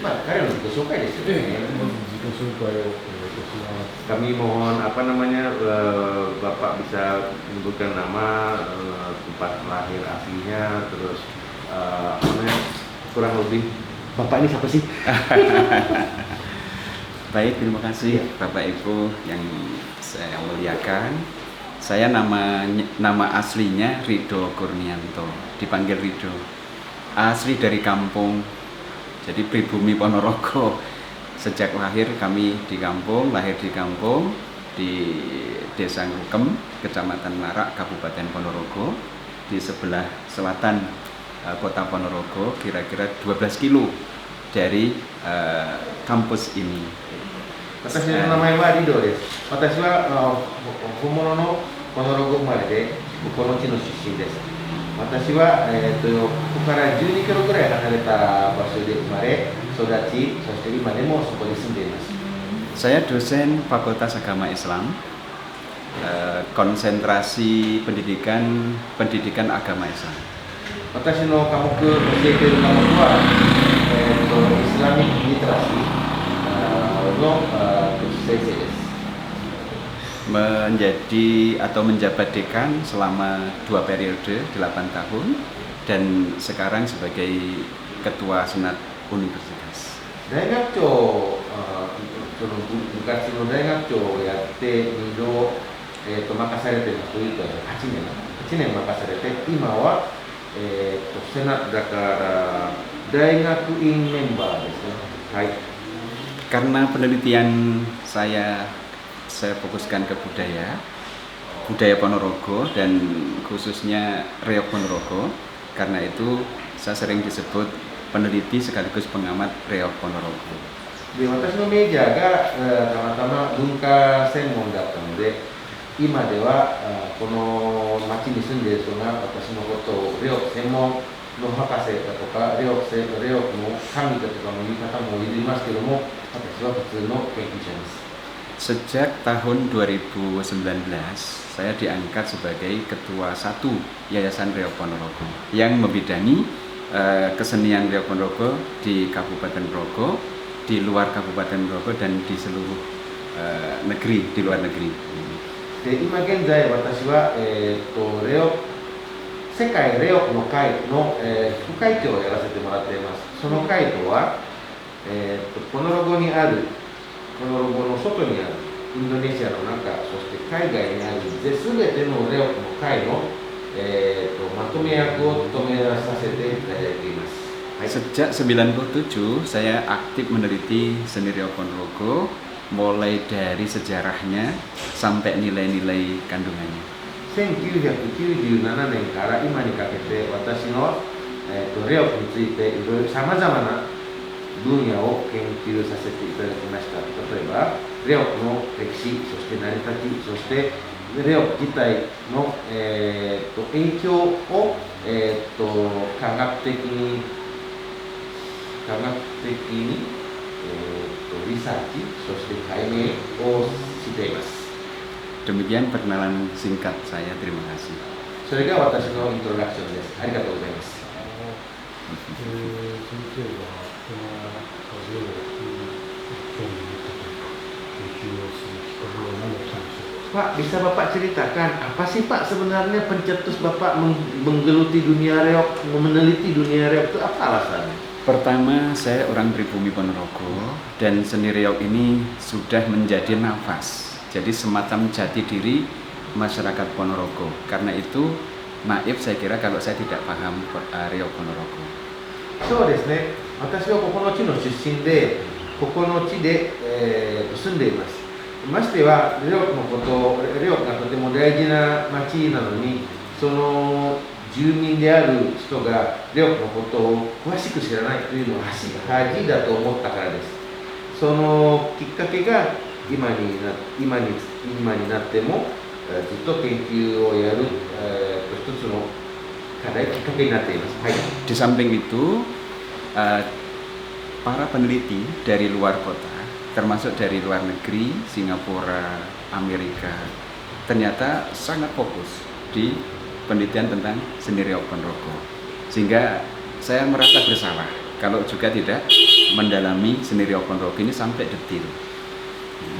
Kalian juga suka di sini. Jika suka ya, Kami mohon Bapak bisa menyebutkan nama, tempat lahir aslinya, terus kurang lebih Bapak ini siapa sih? Baik, terima kasih Bapak Ibu yang saya muliakan. Saya nama aslinya Ridho Kurnianto, dipanggil Ridho. Asli dari kampung, jadi pribumi Ponorogo. Sejak lahir kami di kampung, lahir di kampung di Desa Ngrukem, Kecamatan Marak, Kabupaten Ponorogo, di sebelah selatan kota Ponorogo, kira-kira 12 kilo dari kampus ini. 私の名前はリドです。私は本物のポノロゴ生まれで、この地の出身です。私は、ここから12キロぐらい離れた場所で生まれ、育ち、そして今でもそこに住んでいます。Saya dosen Fakultas Agama Islam, konsentrasi pendidikan agama Islam. 私の科目、教えている科目は、イスラミックリテラシーの先生です。Menjadi atau menjabat dekan selama 2 periode 8 tahun dan sekarang sebagai ketua senat universitas. 大学長、その部活の大学長をやって2度、任されていますというと8年任されて、今は、セナだから大学院メンバーですね。はい。Karena penelitian saya fokuskan ke budaya Ponorogo dan khususnya Reog Ponorogo. Karena itu saya sering disebut peneliti sekaligus pengamat Reog Ponorogo. で、私のメジャーがたまたま文化専門だったので、今ではこの町に住んでいる人が私のことをレオ専門の博士だとかレオの神だとかも言い方もいますけども、私は普通の研究者です。 Sejak tahun 2019 saya diangkat sebagai ketua 1 Yayasan Reog Ponorogo yang membidangi kesenian Reog Ponorogo di Kabupaten Ponorogo, di luar Kabupaten Ponorogo dan di seluruh negeri, di luar negeri. で、今現在私は、世界レオの会の、副会長をやらせてもらっています。その会とは、ポノロゴにある、ポノロゴの外にあるインドネシアの中、そして海外にある全てのレオの会の、まとめ役を務めさせていただいています。はい、 Sejak 97 saya aktif meneliti seni Reog Ponorogo, mulai dari sejarahnya sampai nilai-nilai kandungannya. 1997年から今にかけて私の、レオについていろいろさまざまな分野を研究させていただきました。例えばレオの歴史、そして成り立ち、そしてレオ自体の、影響を、科学的に、リサーチ、そして解明をしています。 Demikian perkenalan singkat saya, terima kasih. それが私のイントロダクションです。ありがとうございます。先生はこのレオに興味を持ったというか、研究をするきっかけは何だったんでしょうか。 Pak, bisa Bapak ceritakan apa sih Pak sebenarnya pencetus Bapak menggeluti dunia reog, meneliti dunia reog itu apa alasannya? Pertama, saya orang pribumi Ponorogo dan seni reog ini sudah menjadi nafas. Jadi semacam jati diri masyarakat Ponorogo. Karena itu naif saya kira kalau saya tidak paham Reog Ponorogo. そうですね。私はここの地の出身で、ここの地で、住んでいます。ましてはレオのこと、レオがとても大事な町なのに、その住民である人がレオのことを詳しく知らないというのは恥だと思ったからです。そのきっかけが今になってもずっと研究をやる、一つの課題、きっかけになっています。はい。 Di samping itu, para peneliti dari luar kota, termasuk dari luar negeri, Singapura, Amerika, ternyata sangat fokus di penelitian tentang seni Reog Ponorogo. Sehingga saya merasa bersalah kalau juga tidak mendalami seni Reok Ponorogo ini sampai detil.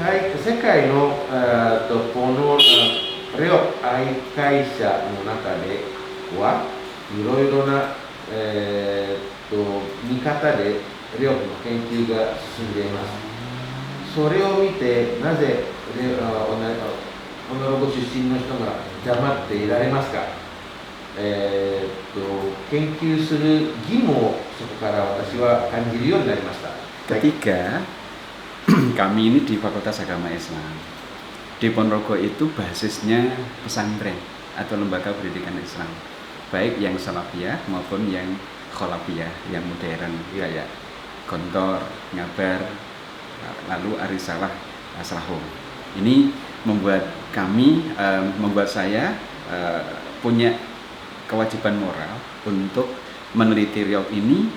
はい、世界のこのレオ愛会社の中ではいろいろな、見方でレオの研究が進んでいます。それを見てなぜポノロゴ出身の人が黙っていられますか。研究する義務をそこから私は感じるようになりました。 Ketiga, kami ini di Fakultas Agama Islam di Ponorogo itu basisnya pesantren atau lembaga pendidikan Islam, baik yang salafiyah maupun yang kholafiyah, yang modern, ya Gontor, Ngabar, lalu Arisalah, Aslahum. Ini membuat kami, membuat saya punya kewajiban moral untuk meneliti Reok ini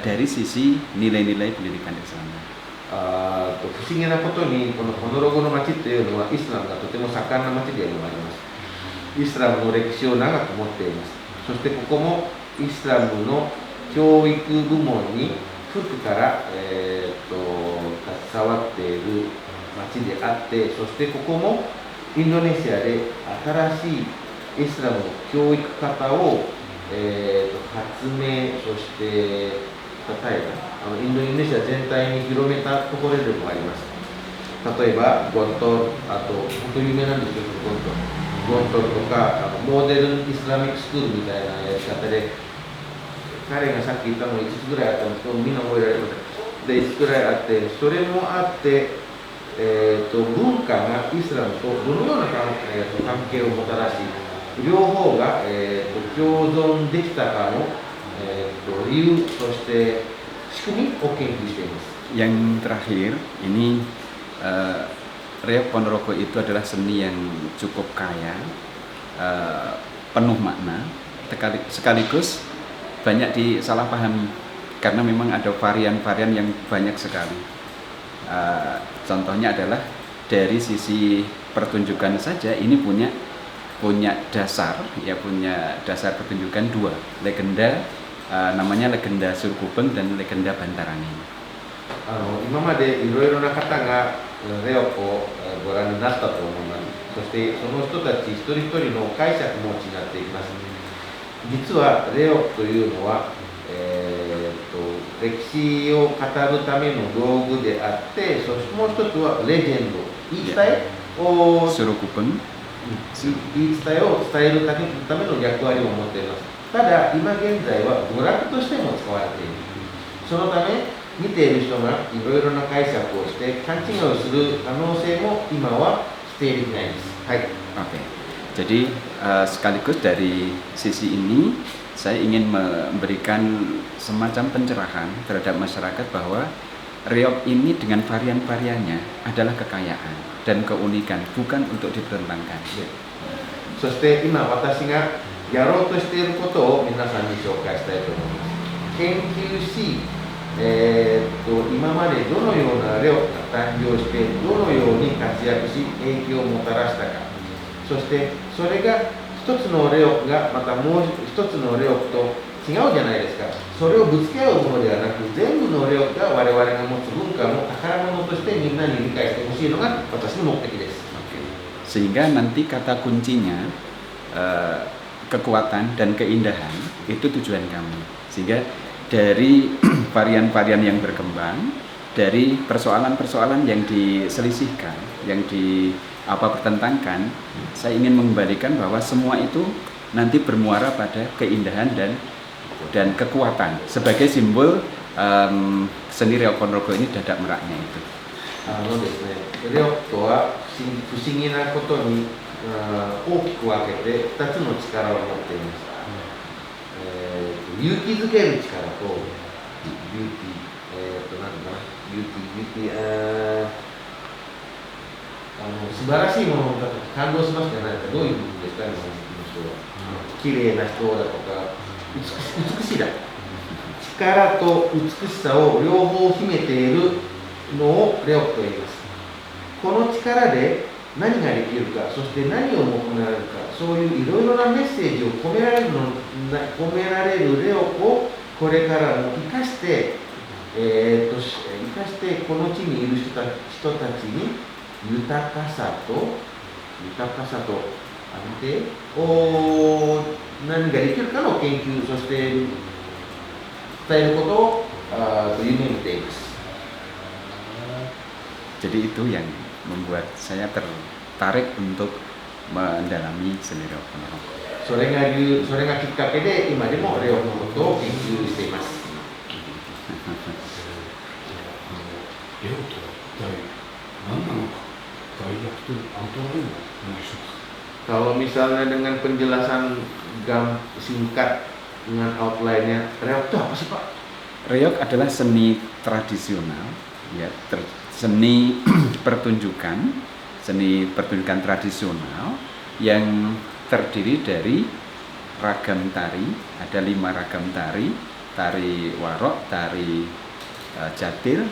dari sisi nilai-nilai pendidikan Islam. 不思議なことにこのポノロゴの町っていうのはイスラムがとても盛んな町でもあります。イスラムの歴史を長く持っています。そしてここもイスラムの教育部門に古くから、携わっている町であって、そしてここもインドネシアで新しいイスラムの教育方を、発明、そして例えばインドネシア全体に広めたところでもあります。例えばゴントル、あと本当に有名なんですけどゴントルとかモデルイスラミックスクールみたいなやり方で、彼がさっき言ったのが5つぐらいあったんですけど、みんな覚えられるので5つぐらいあって、それもあって、文化がイスラムとどのような関係をもたらし、両方が、共存できたかの理由、そして仕組みを研究しています。 Yang terakhir ini Reok Ponorogo itu adalah seni yang cukup kaya, penuh makna, sekaligus banyak disalahpahami karena memang ada varian-varian yang banyak sekali. Contohnya adalah dari sisi pertunjukan saja ini punya dasar, ya punya dasar pertunjukan dua, legenda, namanya legenda Surkubeng dan legenda Bantarangin. 今までいろいろな方がレオをご覧になったと思います。そしてその人たち一人一人の解釈も違っています。実はレオというのは、歴史を語るための道具であって、そしてもう一つはレジェンド、言い伝えをSurkubeng言い伝えを伝えるための役割を持っています。ただ今現在は娯楽としても使われている。そのため見ている人がいろいろな解釈をして勘違いをする可能性も今は否定できないです。はい。 Oke. Jadi sekaligus dari sisi ini saya ingin memberikan semacam pencerahan terhadap masyarakat bahwa Reok ini dengan varian-variannya adalah kekayaan dan keunikan, bukan untuk dipertentangkan. そして今私がやろうとしていることを皆さんに紹介したいと思います。研究し、今までどのようなレオが誕生して、どのように活躍し、影響をもたらしたか。そしてそれが一つのレオがまたもう一つのレオと違うじゃないですか。それをぶつけ合うものではなく、全部のレオが我々が持つ文化の宝物としてみんなに理解してほしいのが私の目的です。 Sehingga nanti kata kuncinya kekuatan dan keindahan itu tujuan kami. Sehingga dari varian-varian yang berkembang, dari persoalan-persoalan yang diselisihkan, yang pertentangkan, saya ingin mengembalikan bahwa semua itu nanti bermuara pada keindahan dan kekuatan sebagai simbol seni Reok Ponorogo ini dadak meraknya itu. ですね、レオとは不思議なことに大きく分けて2つの力を持っています。勇気づける力とビューティー、なんかな、ビューティー、素晴らしいものだと感動しますじゃないですか。どういう部分ですか、今の人は。綺麗な人だとか、美しいだ。力と美しさを両方秘めているのをレオと言います。この力で何ができるか、そして何を求められるか、そういういろいろなメッセージを込められるレオをこれからも生かして生かしてこの地にいる人たちに豊かさと安定を何ができるかの研究、そして伝えることを夢見ています。Jadi itu yang membuat saya tertarik untuk mendalami seni reog ponorogo. それがきっかけで今でもレオのことを研究しています。レオとは一体何なのか、概略とアウトラインをお願いします。Kalau misalnya dengan penjelasan singkat dengan outline-nya, reog itu apa sih Pak? Reog adalah seni tradisional, ya, seni pertunjukan tradisional yang terdiri dari ragam tari. Ada 5 ragam tari: tari warok, tari jatil,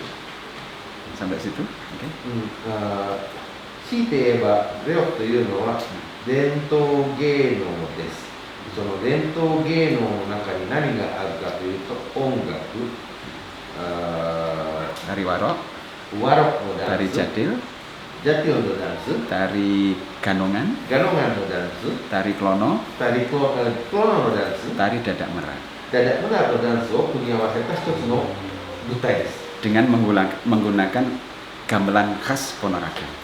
sampai situ. Okay. 強いて言えばレオというのは伝統芸能です。その伝統芸能の中に何があるかというと音楽、tari warok, ワロのダン tari ス、 jatil, ジャティオのダンス、 tari ganongan, ガノガンのダンス、 tari klono, クロノのダンス、 tari dadak merah, ダダムナのダンスを組み合わせた一つの舞台です。 dengan menggunakan gamelan khas Ponorogo.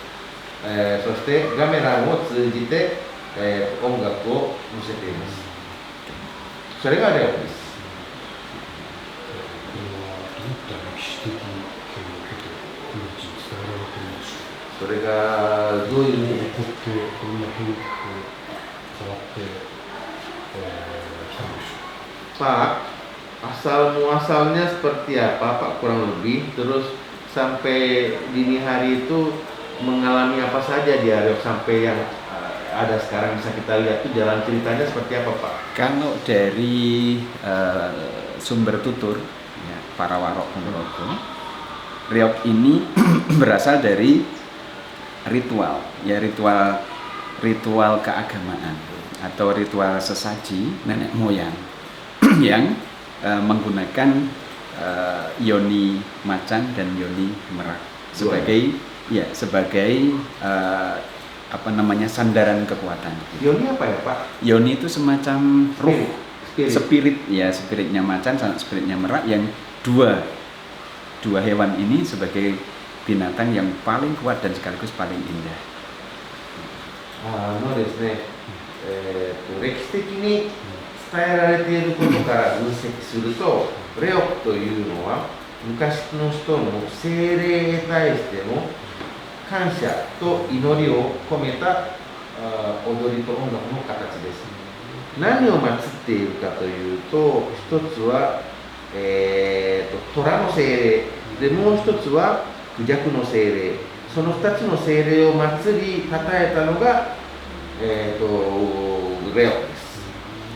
そしてガメランを通じて、音楽を見せています。それがレオです。これはどういった歴史的経緯を経てこの地に伝えられているんでしょうか。それがどういう起こってどんな変わってきたんでしょうか。 Pak, asal muasalnya seperti apa Pak kurang lebih, terus sampai dini hari itu mengalami apa saja di Reog sampai yang ada sekarang bisa kita lihat tuh jalan ceritanya seperti apa Pak? Kalau dari sumber tutur ya, para warok Ponorogo, reog ini berasal dari ritual, ya ritual keagamaan atau ritual sesaji nenek moyang yang menggunakan yoni macan dan yoni merak sebagai sandaran kekuatan. Yoni apa ya Pak? Yoni itu semacam ruh, spiritnya macan sama spiritnya merak, yang dua hewan ini sebagai binatang yang paling kuat dan sekaligus paling indah. ですね、歴史的に伝えられていることから分析すると、レオというのは昔の人の精霊に対しての感謝と祈りを込めた踊りと音楽の形です。何を祀っているかというと、一つは、虎の精霊で、もう一つはクジャクの精霊。その2つの精霊を祀り称えたのが、レオです。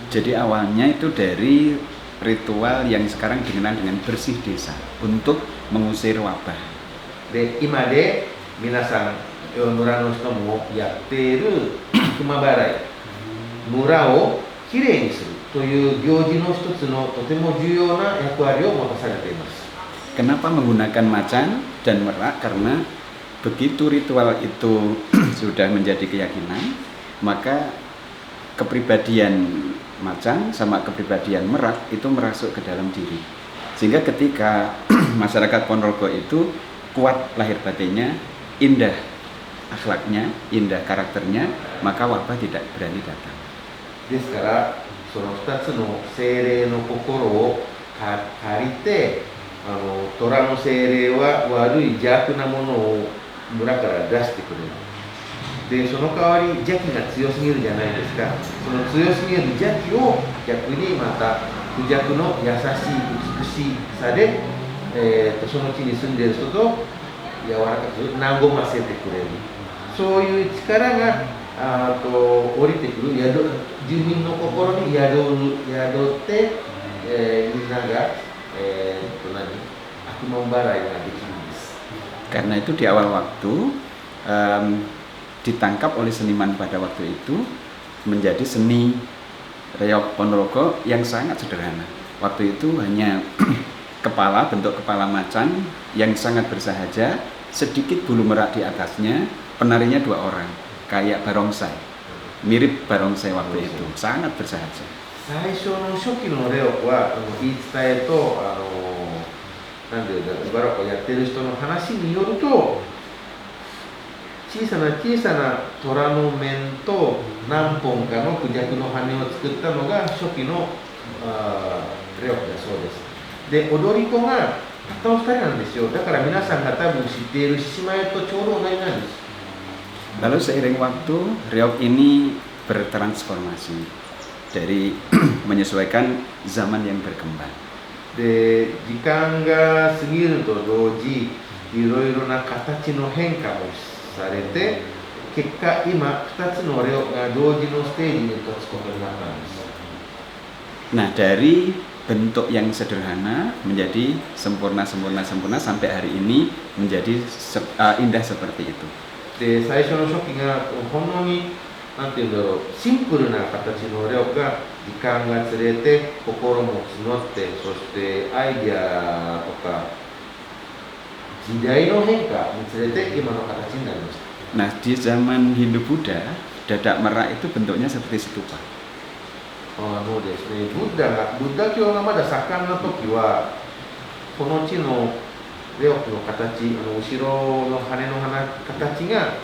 Jadi awalnya itu dari ritual yang sekarang dikenal dengan bersih desa untuk mengusir wabah. で、今で皆さん村の人もやっている熊払い、村をきれいにするという行事の一つのとても重要な役割を持たされています。 Kenapa menggunakan macan dan merak? Karena begitu ritual itu sudah menjadi keyakinan, maka kepribadian macan sama kepribadian merak itu merasuk ke dalam diri, sehingga ketika masyarakat Ponorogo itu kuat lahir batinnya, indah akhlaknya, indah karakternya, maka wabah tidak berani datang. ですからその2つの精霊の心を借りて、虎の精霊は悪い邪悪なものを村から出してくれる。で、その代わり邪気が強すぎるじゃないですか。その強すぎる邪気を逆にまたクジャクの優しい美しさで、その地に住んでいる人と柔らかく和ませてくれる。そういう力が降りてくる、住民の心に宿って、みんなが、悪夢払いができるんです。 Karena itu di awal waktu ditangkap oleh seniman pada waktu itu menjadi seni reog Ponorogo yang sangat sederhana. Waktu itu hanya bentuk kepala macan yang sangat bersahaja, sedikit bulu merak di atasnya, penarinya 2 orang, kayak barongsai, mirip barongsai waktu itu, sangat bersahaja. 最初の初期のレオは言い伝えとなんていうんだバロックをやってる人の話によると小さな虎の面と何本かのクジャクの羽を作ったのが初期のレオだそうです。で踊り子がたったの2人なんですよ。だから皆さんが多分知っている獅子舞とちょうど同じなんです。 Lalu seiring waktu, reog ini bertransformasi dari menyesuaikan zaman yang berkembang. で時間が過ぎると同時いろいろな形の変化をされて結果今2つのレオが同時のステージに立つことになったんです。 Nah, dari bentuk yang sederhana menjadi sempurna sampai hari ini menjadi indah seperti itu. で最初の初期がほんのになんていうんだろうシンプルな形のレオが時間が連れて心も募ってそしてアイデアとか時代の変化につれて今の形になりました。 Nah, di zaman Hindu-Buddha, dadak merak itu bentuknya seperti stupa. ですね、ブッダ教がまだ盛んな時はこの地のレオクの形、後ろの羽の形が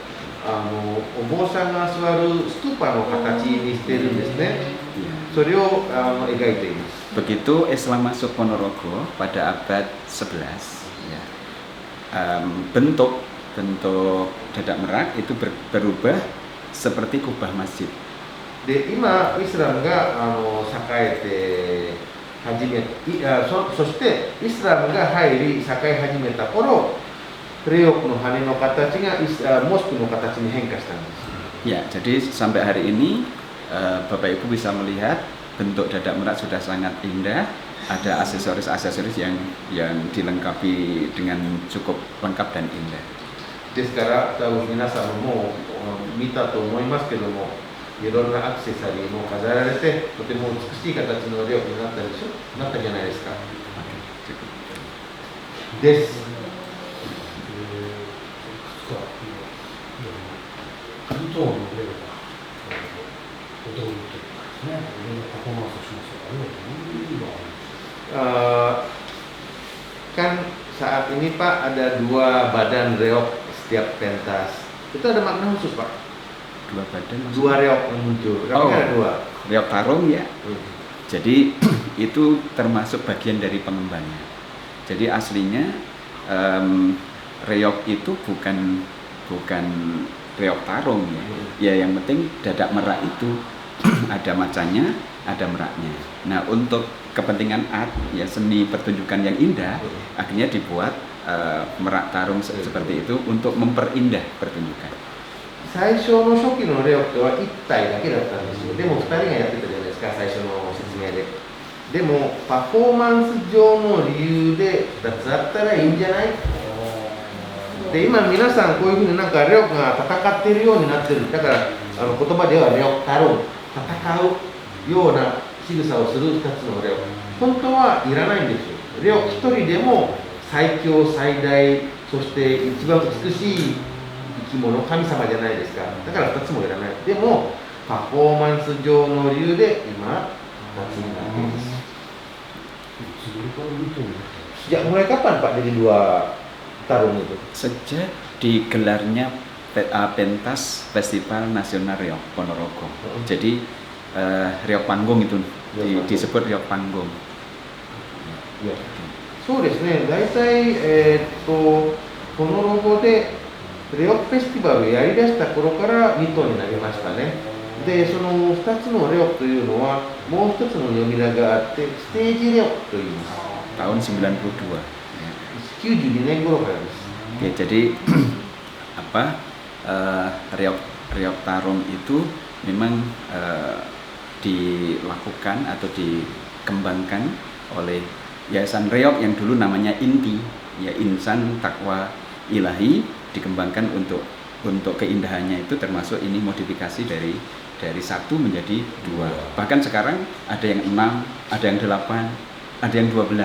お坊さんが座るストゥーパの形にしてるんですね。それを描いています。 Begitu Islam masuk Ponorogo pada abad 11, ya, bentuk dadak merak itu berubah seperti kubah masjid. で今イスラムが栄えて始めそしてイスラムが入り栄え始めた頃レオクの羽の形がモスクの形に変化したんです。 Ya, jadi sampai hari ini Bapak Ibu bisa melihat bentuk dadak merak sudah sangat indah, ada aksesoris yang dilengkapi dengan cukup lengkap dan indah. ですから多分皆さんも見たと思いますけどもいろんなアクセサリーも飾られてとても美しい形のレオクになったじゃないですか。です。関東のレオが踊るというかですね、いろんなパフォーマンスをしますが、どういうのがあるんですか。 kan saat ini Pak ada 2 badan reok setiap pentas. Itu ada makna khusus Pak. 2 badan maksudnya? 2 reok yang muncul. Kenapa ada 2? Reok tarung ya. Jadi itu termasuk bagian dari pengembangan. Jadi aslinya reok itu bukan reok tarung ya. Ya yang penting dadak merak itu ada macannya, ada meraknya. Nah, untuk kepentingan art ya seni pertunjukan yang indah akhirnya dibuat merak tarung seperti itu untuk memperindah pertunjukan. 最初の初期のレオっては1体だけだったんですよ。でも2人がやってたじゃないですか、最初の説明で。でもパフォーマンス上の理由で2つあったらいいんじゃない？で今皆さんこういうふうになんかレオが戦っているようになってる。だから言葉ではレオタロン、戦うような仕草をする2つのレオ。本当はいらないんですよ。レオ1人でも最強最大、そして一番美しい生き物、神様じゃないですか。だから2つもいらない。でもパフォーマンス上の理由で今2つになっています。Sejak mulai kapan Pak jadi 2 tarung itu? Sejak digelarnya pentas Festival Nasional Reog Ponorogo. Jadi Reog Panggung itu disebut Reog Panggung. Ya. そうですね。大体ポノロゴでレオフェスティバルをやりだした頃から2頭になりましたね。で、その2つのレオというのはもう1つの呼び名があってステージレオと言います。tahun 92. 92年頃からです。Oke, jadi reog tarung itu memang dilakukan atau dikembangkan oleh Yayasan Reog yang dulu namanya INTI, ya Insan Takwa Ilahi, dikembangkan untuk keindahannya itu termasuk ini modifikasi dari 1 menjadi 2. Bahkan sekarang ada yang 6, ada yang 8, ada yang 12 gitu.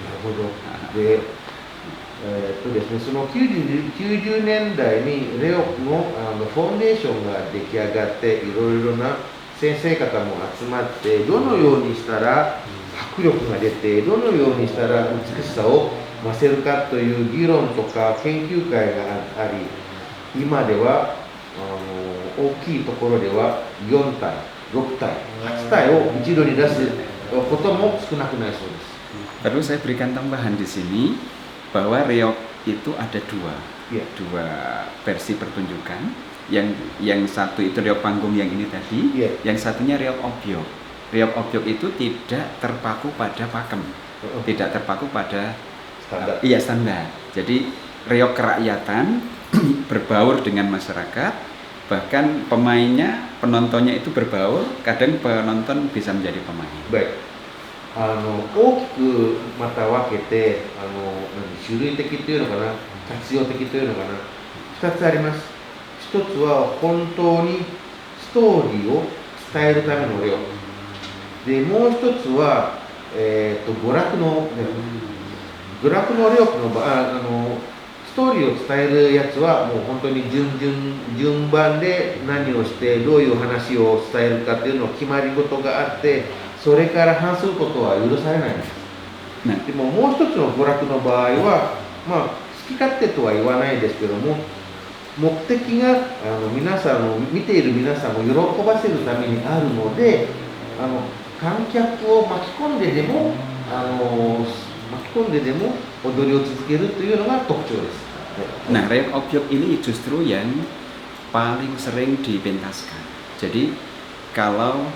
なるほど。で、ですね、その90年代にレオのフォンデーションが出来上がって、いろいろな先生方も集まって、どのようにしたら迫力が出て、どのようにしたら美しさを増せるかという議論とか研究会があり、今では大きいところでは4体、6体、8体を一度に出すことも少なくないそうです。Perlu saya berikan tambahan di sini bahwa reog itu ada dua versi pertunjukan. Yang satu itu reog panggung yang ini tadi, yang satunya reog obyok. Reog obyok itu tidak terpaku pada pakem, tidak terpaku pada standar. Jadi reog kerakyatan berbaur dengan masyarakat, bahkan pemainnya, penontonnya itu berbaur, kadang penonton bisa menjadi pemain. Baik. 大きくまた分けて種類的というのかな、活用的というのかな、2つあります。1つは本当にストーリーを伝えるためのレオで、もう1つは、娯楽のレオの場合、ストーリーを伝えるやつはもう本当に順番で何をしてどういう話を伝えるかっていうのを決まり事があって、それから反することは許されないんです。でももう一つの娯楽の場合は、好き勝手とは言わないですけども、目的が皆さん見ている皆さんを喜ばせるためにあるので、観客を巻き込んででも踊りを続けるというのが特徴です。Nah, reog obyok ini justru yang paling sering dipentaskan. Jadi kalau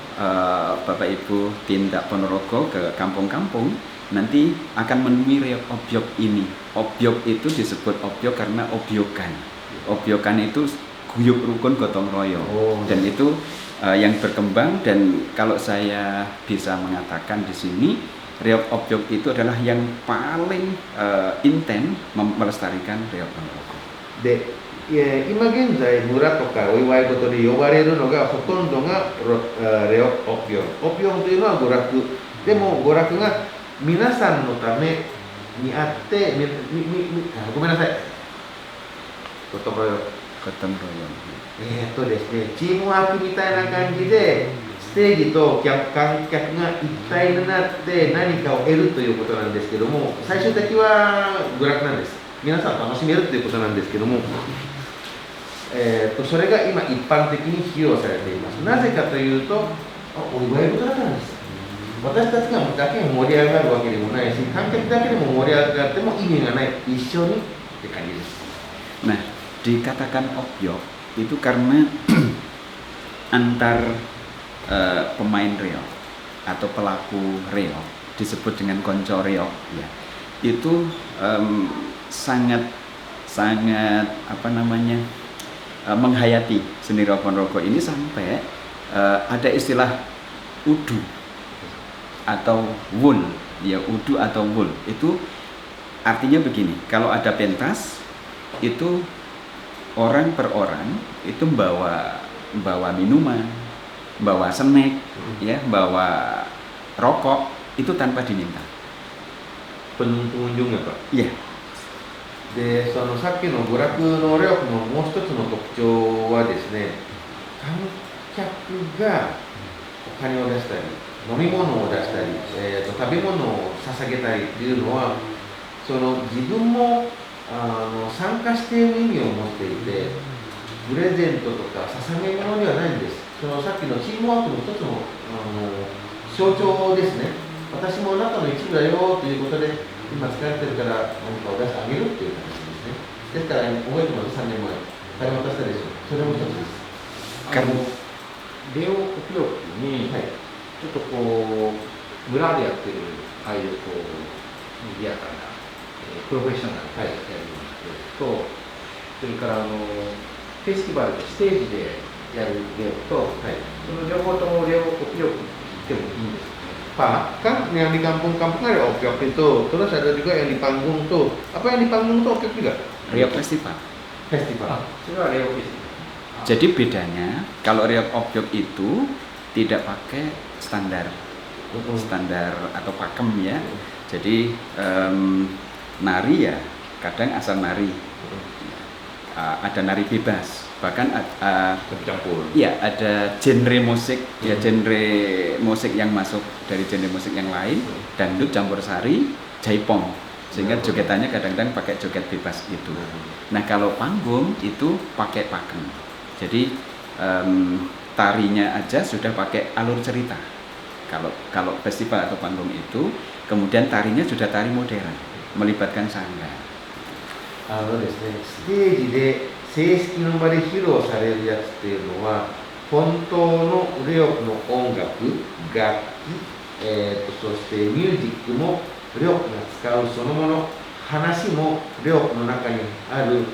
Bapak Ibu tindak Ponorogo ke kampung-kampung, nanti akan menemui reog obyok ini. Obyok itu disebut obyok karena obyokan. Obyokan itu guyub rukun gotong royong. Dan itu yang berkembang, dan kalau saya bisa mengatakan di sini, reog obyok itu adalah yang paling intens melestarikan reog Ponorogo. 今現在村とかお祝い事で呼ばれるのがほとんどがレオオピオン。オピオンというのは娯楽でも、娯楽が皆さんのためにあって、ごめんなさい、ゴトンロヨですね、チームワークみたいな感じでステージと観客が一体になって何かを得るということなんですけども、最終的は娯楽なんです。皆さん楽しめるということなんですけども、それが今一般的に披露されています。なぜかというと、お祝い事だからです。私たちがだけが盛り上がるわけでもないし、観客だけでも盛り上がっても意味がない。一緒にって感じです。Nah, dikatakan obyok itu karena antar pemain reog atau pelaku reog disebut dengan konco reog, ya. Itu sangat menghayati seni reog Ponorogo ini sampai ada istilah udu atau wul, ya, udu atau wul. Itu artinya begini, kalau ada pentas itu orang per orang itu bawa minuman, bawa snack, ya, bawa rokok, itu tanpa diminta. Pengunjungnya, Pak? Iya. で、さっきの娯楽のレオのもう一つの特徴はですね、観客がお金を出したり、飲み物を出したり、食べ物を捧げたりっていうのは、自分も参加している意味を持っていて、プレゼントとか捧げ物ではないんです。さっきのチームワークの一つの、象徴ですね。私もあなたの一部だよということで、今疲れてるから何かを出してあげるっていう形ですね。ですから、覚えてます、3年前。誰渡したでしょう。それも一つです。レオオピオに、ちょっとこう、村でやってる、ああいうこう、賑やかな、プロフェッショナルなやると、それからフェスティバルでステージでやるレオと、その両方ともレオオピオって言ってもいいんですか？Pak, kan yang di kampung-kampung ada obyok itu, terus ada juga yang di panggung tuh. Apa yang di panggung tuh obyok juga? Reog festival. Festival. Jadi bedanya, kalau reog obyok itu tidak pakai standar standar atau pakem ya. Jadi nari ya kadang asal nari, ada nari bebas, bahkan Bercampur. ya ada genre musik ya, genre musik yang masuk dari genre musik yang lain, dangdut campur sari, jaipong, sehingga jogetannya kadang-kadang pakai joget bebas gitu. Nah kalau panggung itu pakai pakem, jadi tarinya aja sudah pakai alur cerita. Kalau festival atau panggung itu, kemudian tarinya sudah tari modern, melibatkan sanggar. ですね、ステージで正式の場で披露されるやつっていうのは、本当のレオの音楽、楽器、そしてミュージックもレオが使うそのもの、話もレオの中にある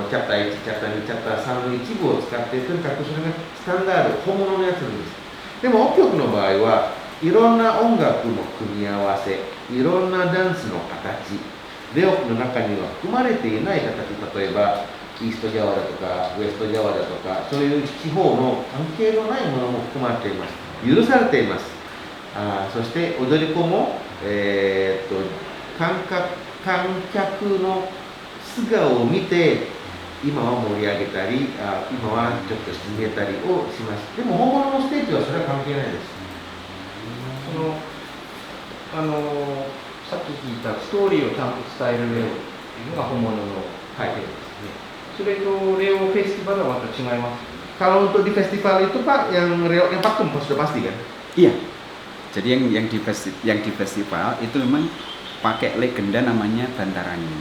チャプター1、チャプター2、チャプター3の一部を使って、とにかくそれがスタンダード、本物のやつなんです。でも、オ曲の場合はいろんな音楽の組み合わせ、いろんなダンスの形、レオの中には含まれていない形、例えばイーストジャワだとかウエストジャワだとか、そういう地方の関係のないものも含まれています。許されています。そして踊り子も、観客の素顔を見て今は盛り上げたり、今はちょっと沈めたりをします。でも本物のステージはそれは関係ないです。さっき聞いたストーリーをちゃんと伝えるレオっていうのが本物のレオですね。それとレオフェスティバルはまた違います。Kalau untuk di festival itu Pak, yang pakem sudah pasti kan? Iya. Jadi yang di festival itu memang pakai legenda namanya Bantarani.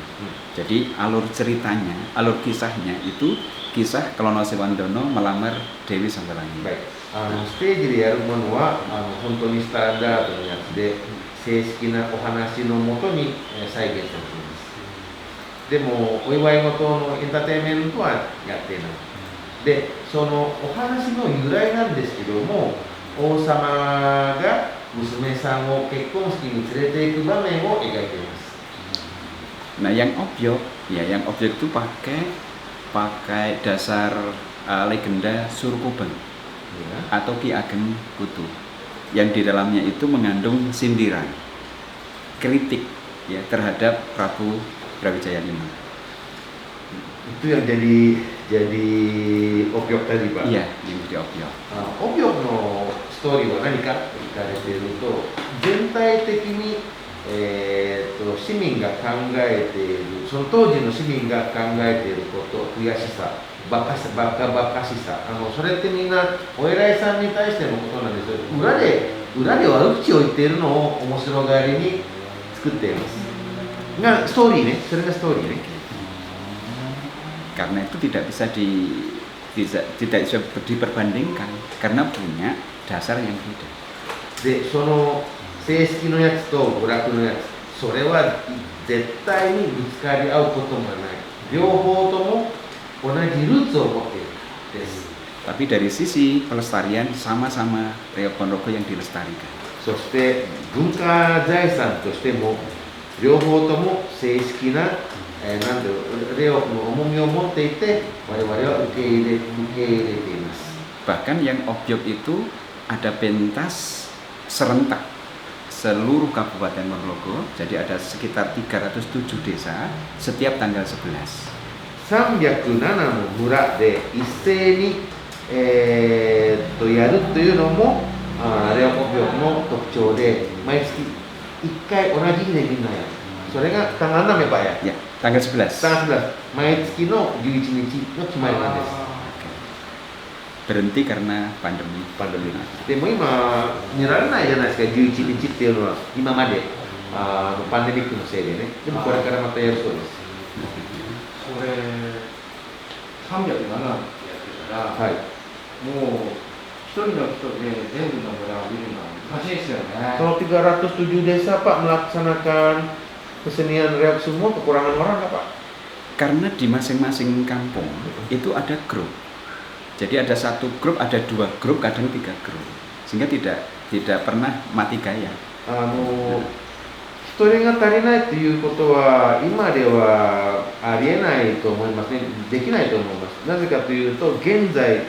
Jadi alur ceritanya, alur kisahnya itu kisah Klono Sewandono melamar Dewi Sanggalangi. ステージでやるものは本当にスタンダードのやつで、正式なお話のもとに再現されています。でもお祝い事のエンターテインメントはやっていない。で、そのお話の由来なんですけども、王様が娘さんを結婚式に連れて行く場面を描いています。Nah, yang objek itu pakai dasar legenda Surkubeng atau Ki Ageng Kutu, yang di dalamnya itu mengandung sindiran, kritik ya terhadap Prabu Brawijaya V. Itu yang jadi obyek tadi Pak? Iya, yang jadi obyek. Obyek no story は何かと聞かれていると、全体的に市民が考えている、その当時の市民が考えていること、悔しさ、バカバカしさ、それってみんなお偉いさんに対してのことなんですよ。裏で悪口を言っているのを面白がりに作っています。がストーリーね、それがストーリーね。Karena itu tidak bisa diperbandingkan karena punya dasar yang beda. で、その正式のやつと娯楽のやつ、それは絶対にぶつかり合うことがない。両方とも同じルーツを持っているです。Tapi dari sisi pelestarian sama-sama Reok Ponorogo yang dilestarikan. そして文化財産としても両方とも正式な、レオの重みを持っていて我々は受け入れています。 Bahkan yang objek itu ada pentas serentak seluruh Kabupaten Ponorogo, jadi ada sekitar 307 desa setiap tanggal 11. 307の村で一斉に、やるというのもレオオビオの特徴で、毎月1回同じ日でみんなやる。それがtanggal 6 ya Pak ya? Ya, tanggal 11. Tanggal 11. 毎月の11日の決まりなんです。 Berhenti karena pandemi. でも今見られないじゃないですか、11日っていうのは今までパンデミックのせいでね。でもこれからまたやるそうです。 これ307ってやってたら、はい、もう一人の人で全部の村を見るのは難しいですよね。Kalau 307 desa Pak melaksanakan kesenian reok semua, kekurangan orang nggak Pak? Karena di masing-masing kampung itu ada grup. Jadi ada satu grup, ada 2 grup, kadang 3 grup, sehingga tidak pernah mati gaya. 人手が足りないということは今ではありえないと思いますね。できないと思います。なぜかというと現在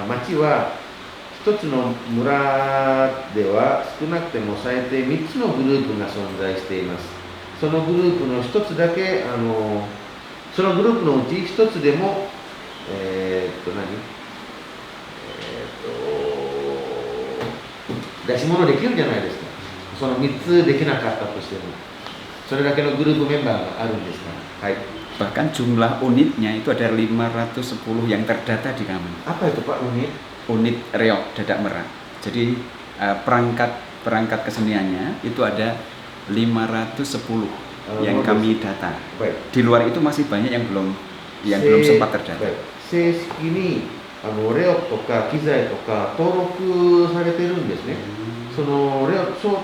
町は人つの村では少なくても最低3つのグループが存在しています。そのグループの1つだけ、そのグループのうち1つでも、出し物できるじゃないですか。その3つできなかったとしても、それだけのグループメンバーがあるんですから。はい。Bahkan jumlah unitnya itu ada 510 yang terdata di kami. Apa itu Pak unit? Unit reog dadak merak. Jadi perangkat keseniannya itu ada 510 yang kami data. Baik. Di luar itu masih banyak yang belum sempat terdata. 正式にレオとか機材とか登録されてるんですね。その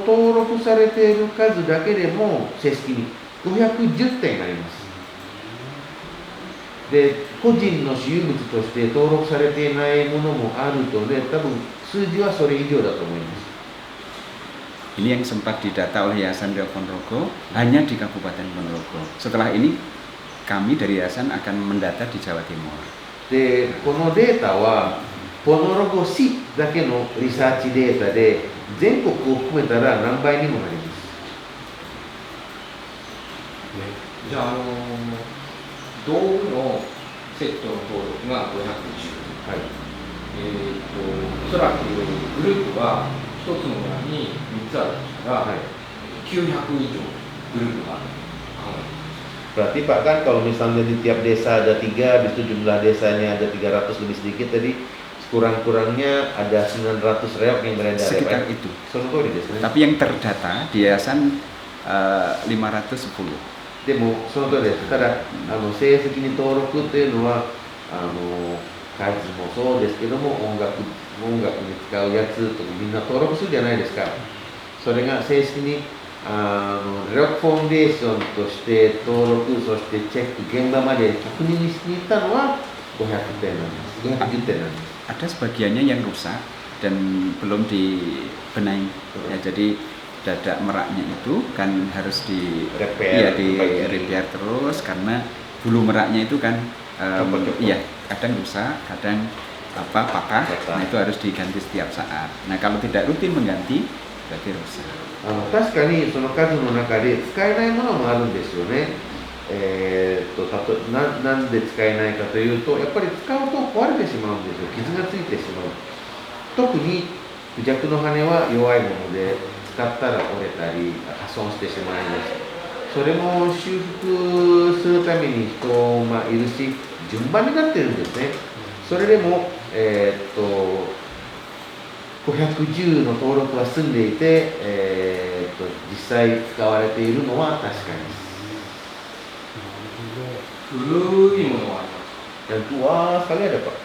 登録されている数だけでも正式に510点になります。で、個人の所有物として登録されていないものもあるので、多分数字はそれ以上だと思います。Ini yang sempat didata oleh Yayasan Reog Ponorogo hanya di Kabupaten Ponorogo. Setelah ini kami dari Yayasan akan mendata di Jawa Timur. で、このデータはポノロゴ市だけのリサーチデータで全国を含めたら何倍にもなります。じゃあ、道具のセットの登録が510、はい。おそらくグループは1つの村に3つあるとしたら、はい、900以上グループがある。Berarti Pak kan kalau misalnya di tiap desa ada 3, habis itu jumlah desanya ada 300 lebih sedikit, tadi kurang-kurangnya ada 900 reog yang beredar. Sekitar itu. Tapi yang terdata di Yayasan 510. でもその通りです。ただ成績に登録っていうのは数もそうですけども、音楽に使うやつとかみんな登録するじゃないですか。それが正式にレオフォンデーションとして登録、そしてチェック、現場まで確認しに行ったのは500点なんです。510点なんです。Ada sebagiannya yang rusak dan belum dibenahi. Ya, jadi dadak meraknya itu kan harus di repair terus karena bulu meraknya itu kan iya kadang rusak, kadang patah. Nah itu harus diganti setiap saat. Nah kalau tidak rutin mengganti berarti rusak. 確かにその数の中で使えないものもあるんですよね。なんで使えないかというと、やっぱり使うと壊れてしまうんですよ。傷がついてしまう。特にクジャクの羽は弱いもので、使ったら折れたり破損してしまいます。それも修復するために人がいるし、順番になってるんですね。それでも、510の登録は済んでいて、実際使われているのは確かです。古いものはありますか？ Yang tua sekali ada Pak?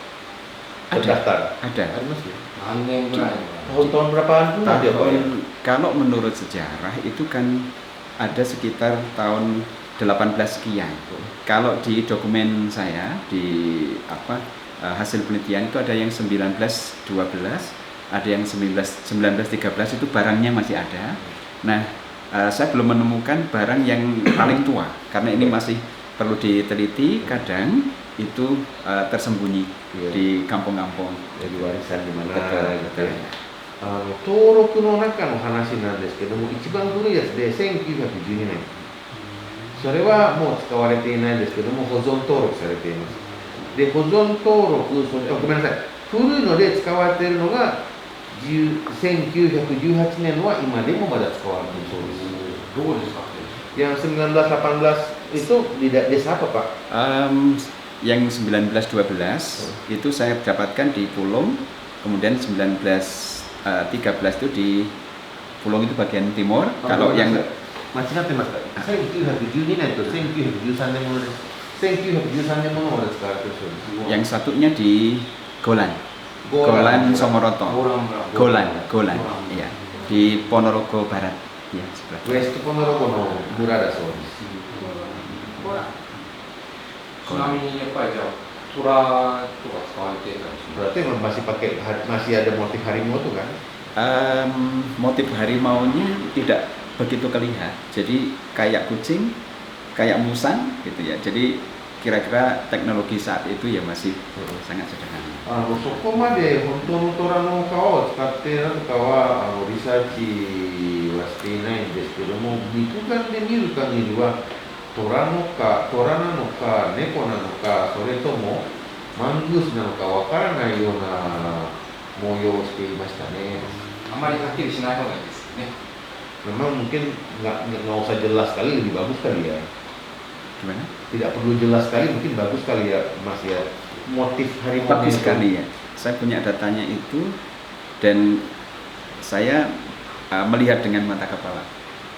Terdaftar? Ada.何年ぐらいの？ Tahun berapaan pun ada Pak? Kalau menurut sejarah itu kan ada sekitar tahun 18 sekian. Kalau di dokumen saya di hasil penelitian itu ada yang 1912, ada yang 1913 itu barangnya masih ada. Nah, saya belum menemukan barang yang paling tua karena ini masih perlu diteliti. Kadang itu tersembunyi di kampung-kampung. Jadi warisan di mana gitu ya. 登録の中の話なんですけども、一番古いやつで1912年。それはもう使われていないんですけども、保存登録されています。で、保存登録、ごめんなさい。古いので使われているのが1918年は今でもまだ使われているそうです。どこで使ってるんですか？ Yang 1918 itu di desa apa Pak? Yang 1912 itu saya dapatkan di Pulung, kemudian 1913 itu di Pulung itu bagian timur. Kalau yang 間違ってますか？ 1912年と1913年ものです。1913年ものまで使われているそうです。 Yang satunya di Golan Somoroto. Golan, iya, di Ponorogo Barat, ya sebelah. West Ponorogo の村だそうです。ちなみにやっぱりじゃあ虎とか使われてたりします？ Berarti masih ada motif harimau tuh kan? Motif harimaunya tidak begitu kelihatan. Jadi kayak kucing, kayak musang gitu ya. Jadi kira-kira teknologi saat itu ya masih sangat sederhana. そこまで本当の虎の皮を使ってなんかはリサーチはしていないんですけども、肉眼で見る限りは虎なのか猫なのか、それともマングースなのかわからないような模様をしていましたね。あまりはっきりしない方がいいですよね。Memang mungkin nggak usah jelas sekali, lebih bagus kali ya. Gimana? Tidak perlu jelas sekali, mungkin bagus kali ya Mas ya. Motif harimau Bagus sekali ya. Saya punya datanya itu dan saya melihat dengan mata kepala.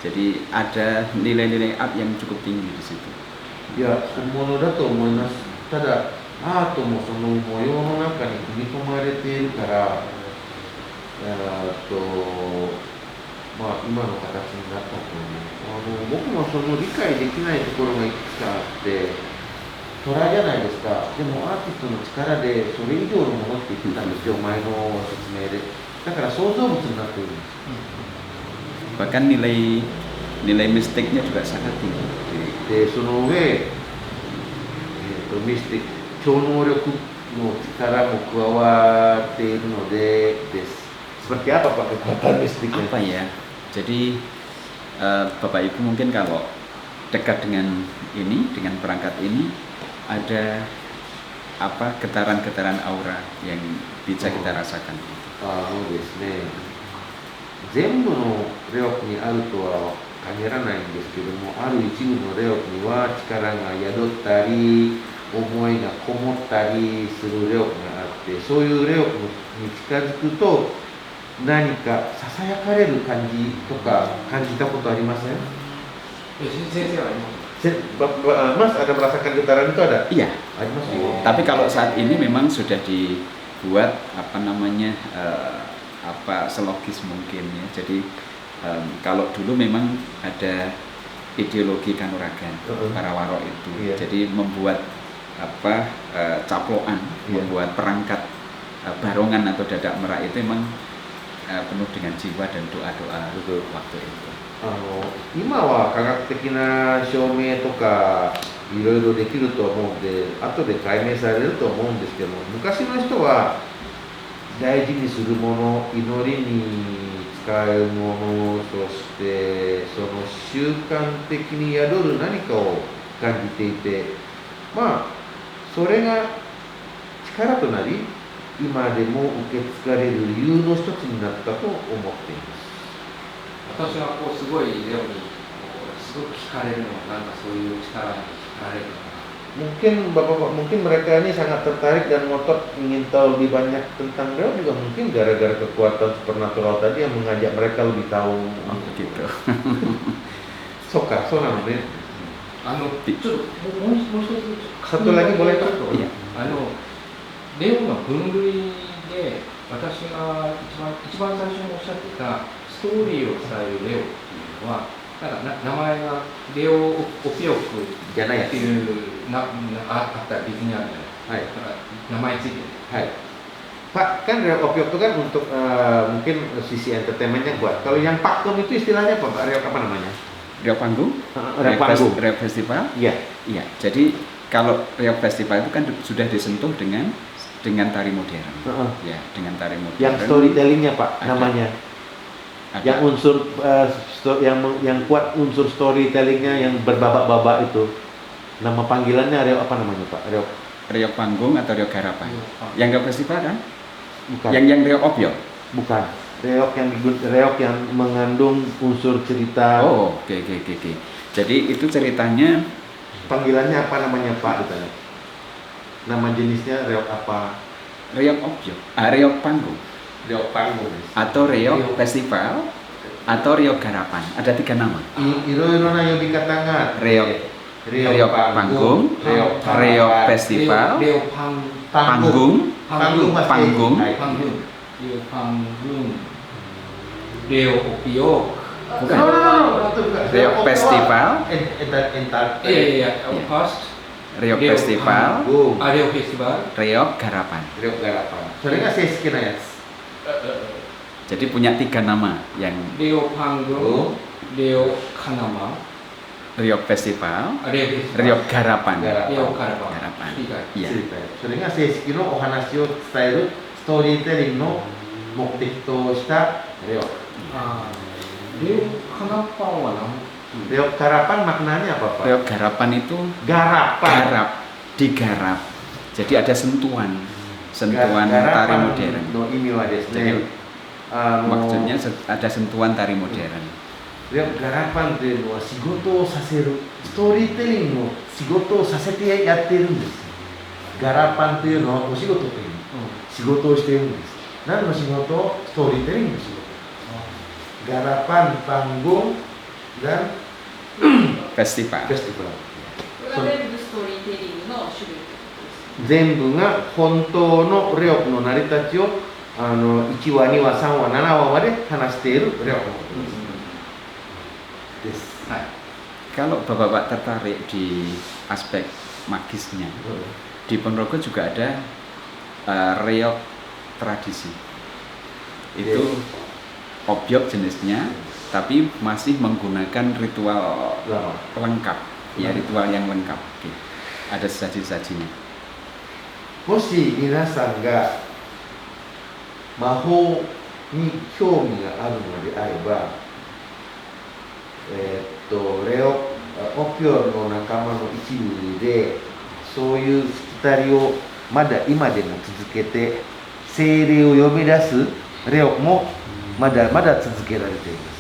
Jadi ada nilai-nilai art yang cukup tinggi di situ. いや、本物だと思います。ただ、アートもその模様の中に組み込まれているから、まあ、今の形になったと思う。僕もその理解できないところがいくつかあって、虎じゃないですか。でもアーティストの力でそれ以上のものって言ってたんですよ、前の説明で。だから創造物になっているんです。Bahkan nilai mistiknya juga sangat tinggi. で、その上、ミスティック、超能力の力も加わっているのでです。Seperti apa Pak kekuatan mistiknya? Apa ya? Jadi Bapak Ibu mungkin kalau dekat dengan ini, dengan perangkat ini, ada apa getaran-getaran aura yang bisa kita rasakan. そうですね。全部のレオクにあるとは限らないんですけども、ある一部のレオクには力が宿ったり、思いがこもったりするレオクがあって、そういうレオクに近づくと何かささやかれる感じとか感じたことありません？先生はあります。Mas ada merasakan getaran itu ada? Iya. Ada Tapi kalau saat ini memang sudah dibuat selogis mungkin ya. Jadi kalau dulu memang ada ideologi kanuragan para warok itu. Jadi membuat caploan, membuat perangkat barongan atau dadak merak itu memang penuh dengan jiwa dan doa-doa waktu itu. 今は科学的な証明とかいろいろできると思うんで、後で解明されると思うんですけども、昔の人は大事にするもの、祈りに使うもの、そしてその習慣的に宿る何かを感じていて、まあそれが力となり、今でも受け継がれる理由の一つになったと思っています。私はすごいレオにすごく惹かれるのはなんかそういう力に惹かれるのかな。Mungkin bapak-bapak, mungkin mereka ini sangat tertarik dan ngotot ingin tahu lebih banyak tentang Leo juga mungkin gara-gara kekuatan supernatural tadi yang mengajak mereka lebih tahu. Oh begitu. Soなのね。Satu lagi boleh Pak? Iya. レオの分類で私が一番最初におっしゃってたストーリーを伝えるレオっていうのは、なんか名前がレオ・オピオクっていうあったらディズニーあるじゃないですか。名前ついてる。はい。Pak, kan Reok Opiok itu kan untuk mungkin sisi entertainmentnya kuat. Kalau yang pakem itu istilahnya apa Pak? Reok apa namanya? Reok panggung? Reok panggung. Reok festival? Iya. Iya. Jadi kalau Reok festival itu kan sudah disentuh dengan tari modern. Ya, dengan tari modern. Yang storytellingnya Pak, ada. Namanya. Ada. Yang unsur yang kuat unsur storytellingnya yang berbabak-babak itu. Nama panggilannya Reok apa namanya Pak? Reok panggung atau Reok garapan? Yang Reok festival kan? Bukan. Yang Reok opiok? Bukan. Reok yang mengandung unsur cerita. Oh, oke. Jadi itu ceritanya. Panggilannya apa namanya Pak? Ditanya. Nama jenisnya Reok apa? Reok opiok. Reok panggung. Reok panggung. Atau Reok festival atau Reok garapan. Ada 3 nama. Iro-iro na yobikata nga. Reok panggung, Reok festival, panggung, Reok opiok. Bukan. Reok festival. Host. Reok festival. Reok festival. Reok garapan. Soalnya saya sekian ya. Jadi punya 3 nama yang Reok panggung, Reok kanama. Reok Festival, あレオです。 Reok Garapan. ガラレオカルバン。 Garapan. 以外。 Iya. それが正式のお話を伝えるストーリーテリングの目的としたレオ。あーレオカナパンは何？ Reok Garapan maknanya apa Pak? Reok Garapan itu Garapan. garap, digarap. Jadi ada sentuhan tari modern. の意味はですね、Maksudnya ada sentuhan tari modern. レオガラパンというのは仕事をさせる、ストーリーテリングの仕事をさせてやっているんです。ガラパンというのはお仕事という仕事をしているんです。何の仕事？ストーリーテリングの仕事。ガラパン、panggung dan Festival. festival。これが全部ストーリーテリングの種類ってことですね。全部が本当のレオの成り立ちを1話、2話、3話、7話まで話しているレオのことです。はい。 Kalau Bapak-Bapak tertarik di aspek magisnya, di Ponorogo juga ada reok tradisi. Itu obyek jenisnya, tapi masih menggunakan ritual Lama. lengkap, ya ritual yang lengkap. Oke. Ada sesaji-sajinya. もし皆さんが魔法に興味があるのであれば、レオピオの仲間の一部でそういうしきたりをまだ今でも続けて精霊を呼び出すレオもまだまだ続けられています。